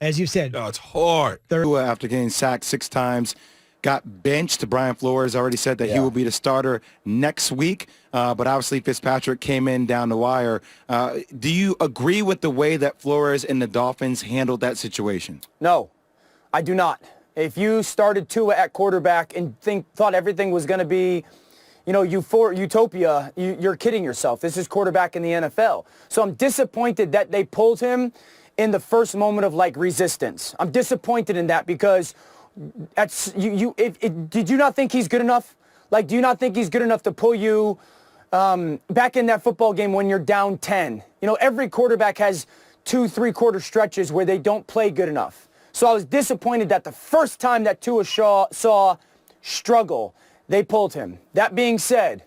as you said. Oh, it's hard. Tua, after getting sacked 6 times, got benched. Brian Flores already said that he will be the starter next week, but obviously Fitzpatrick came in down the wire. Do you agree with the way that Flores and the Dolphins handled that situation? No, I do not. If you started Tua at quarterback and thought everything was going to be, utopia, you're kidding yourself. This is quarterback in the NFL. So I'm disappointed that they pulled him in the first moment of resistance. I'm disappointed in that because did you not think he's good enough? Do you not think he's good enough to pull you back in that football game when you're down 10? Every quarterback has 2-3 quarter stretches where they don't play good enough. So I was disappointed that the first time that Tua saw struggle, they pulled him. That being said,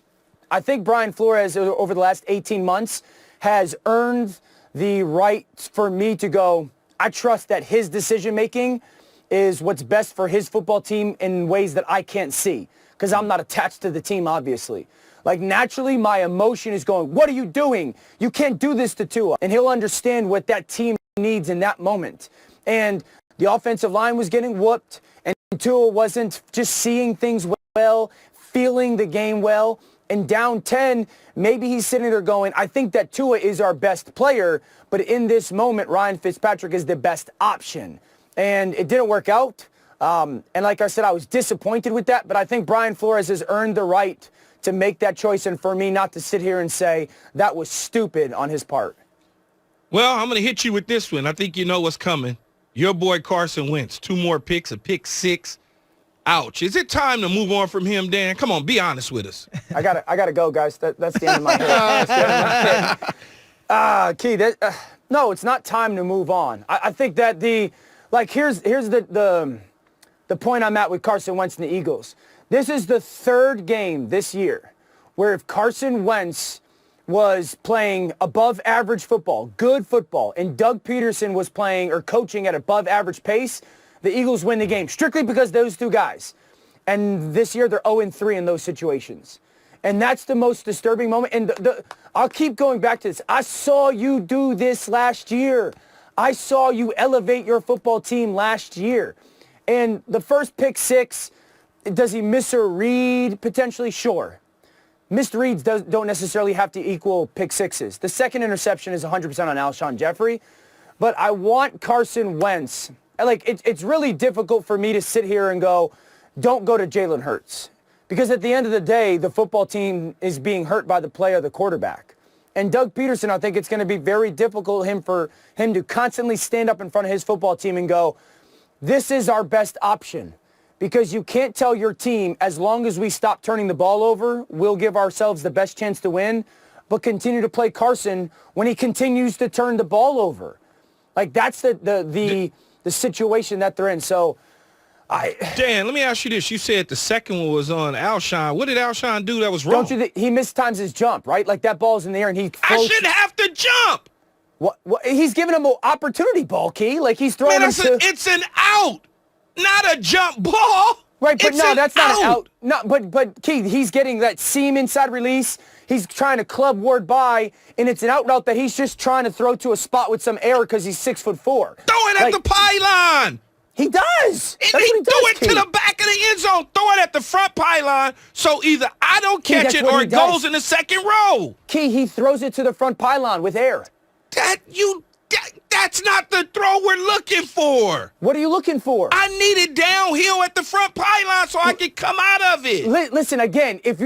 I think Brian Flores over the last 18 months has earned the right for me to go, I trust that his decision-making is what's best for his football team in ways that I can't see because I'm not attached to the team, obviously. Naturally, my emotion is going, what are you doing? You can't do this to Tua. And he'll understand what that team needs in that moment. And the offensive line was getting whooped, and Tua wasn't just seeing things well, feeling the game well. And down 10, maybe he's sitting there going, I think that Tua is our best player, but in this moment, Ryan Fitzpatrick is the best option. And it didn't work out. And like I said, I was disappointed with that, but I think Brian Flores has earned the right to make that choice and for me not to sit here and say that was stupid on his part. Well, I'm going to hit you with this one. I think you know what's coming. Your boy Carson Wentz, 2 more picks, a pick 6. Ouch. Is it time to move on from him, Dan? Come on, be honest with us. I gotta go, guys. That's the end of my day. Key, no, it's not time to move on. I think that here's the point I'm at with Carson Wentz and the Eagles. This is the 3rd game this year where if Carson Wentz was playing above average football, good football, and Doug Peterson was playing or coaching at above average pace, the Eagles win the game strictly because those 2 guys. And this year they're 0-3 in those situations. And that's the most disturbing moment. And I'll keep going back to this. I saw you do this last year. I saw you elevate your football team last year. And the first pick 6, does he miss a read potentially? Sure. Missed reads don't necessarily have to equal pick 6s. The second interception is 100% on Alshon Jeffrey. But I want Carson Wentz. It's really difficult for me to sit here and go, don't go to Jalen Hurts. Because at the end of the day, the football team is being hurt by the play of the quarterback. And Doug Peterson, I think it's going to be very difficult for him to constantly stand up in front of his football team and go, this is our best option. Because you can't tell your team, as long as we stop turning the ball over, we'll give ourselves the best chance to win, but continue to play Carson when he continues to turn the ball over. That's the situation that they're in. So, Dan, let me ask you this. You said the second one was on Alshon. What did Alshon do that was wrong? He mistimes his jump, right? That ball's in the air and he floats. I shouldn't have to jump. What? He's giving him an opportunity ball, Key. He's throwing him to... It's an out, not a jump ball. Right, but that's not an out. No, but Key, he's getting that seam inside release. He's trying to club Ward by, and it's an out route that he's just trying to throw to a spot with some air because he's 6'4". Throw it at the pylon. He does. And he threw it to the back of the end zone. Throw it at the front pylon so either I don't catch it or it goes in the second row. Key, he throws it to the front pylon with air. That's not the throw we're looking for. What are you looking for? I need it downhill at the front pylon so I can come out of it. Listen, again, if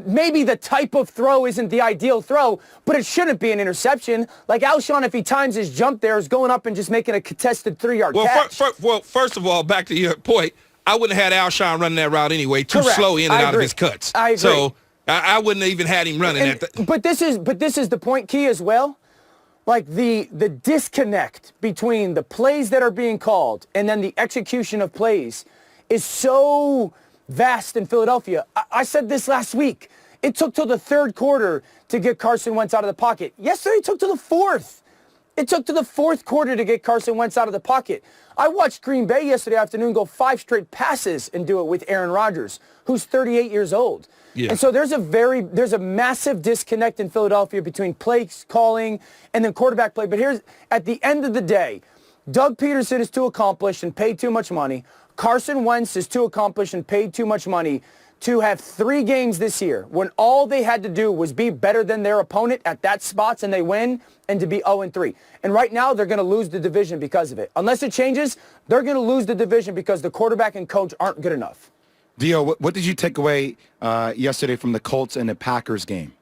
maybe the type of throw isn't the ideal throw, but it shouldn't be an interception. Alshon, if he times his jump there, is going up and just making a contested 3-yard catch. First of all, back to your point, I wouldn't have had Alshon running that route anyway. Too Correct. Slow in and out of his cuts. I agree. So I wouldn't have even had him running But this is the point, Key, as well. The disconnect between the plays that are being called and then the execution of plays is so vast in Philadelphia. I said this last week. It took till the 3rd quarter to get Carson Wentz out of the pocket. Yesterday, it took to the 4th. It took to the 4th quarter to get Carson Wentz out of the pocket. I watched Green Bay yesterday afternoon go 5 straight passes and do it with Aaron Rodgers, who's 38 years old. Yeah. And so there's a massive disconnect in Philadelphia between play calling and then quarterback play. But at the end of the day, Doug Peterson is too accomplished and paid too much money. Carson Wentz is too accomplished and paid too much money to have 3 games this year when all they had to do was be better than their opponent at that spots and they win, and to be 0-3. And right now, they're going to lose the division because of it. Unless it changes, they're going to lose the division because the quarterback and coach aren't good enough. Dio, what did you take away yesterday from the Colts and the Packers game?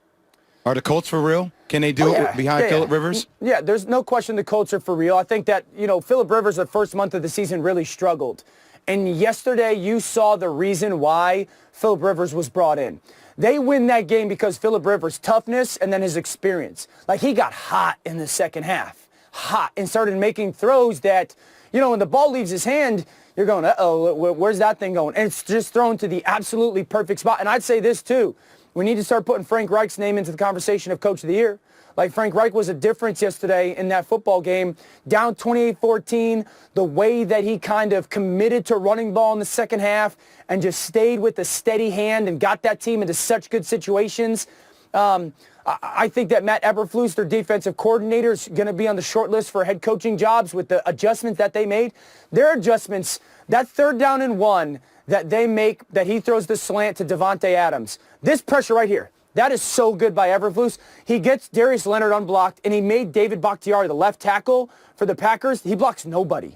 Are the Colts for real? Can they do it behind Phillip Rivers? Yeah, there's no question the Colts are for real. I think that, Phillip Rivers, the first month of the season, really struggled. And yesterday, you saw the reason why Phillip Rivers was brought in. They win that game because Phillip Rivers' toughness and then his experience. Like, he got hot in the second half. Hot. And started making throws that, when the ball leaves his hand, you're going, uh-oh, where's that thing going? And it's just thrown to the absolutely perfect spot. And I'd say this, too. We need to start putting Frank Reich's name into the conversation of Coach of the Year. Like, Frank Reich was a difference yesterday in that football game. Down 28-14, the way that he kind of committed to running ball in the second half and just stayed with a steady hand and got that team into such good situations. I think that Matt Eberflus, their defensive coordinator, is going to be on the short list for head coaching jobs with the adjustments that they made. Their adjustments, that 3rd down and 1 that they make, that he throws the slant to Devontae Adams. This pressure right here. That is so good by Eberflus. He gets Darius Leonard unblocked, and he made David Bakhtiari, the left tackle for the Packers. He blocks nobody.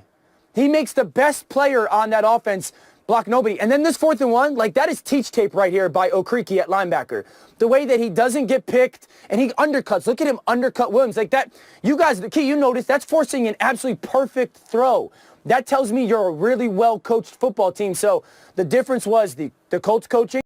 He makes the best player on that offense block nobody. And then this 4th and 1, like, that is teach tape right here by Okriki at linebacker. The way that he doesn't get picked and he undercuts. Look at him undercut Williams. Like that, you guys, the key, you notice, that's forcing an absolutely perfect throw. That tells me you're a really well-coached football team. So the difference was the Colts coaching.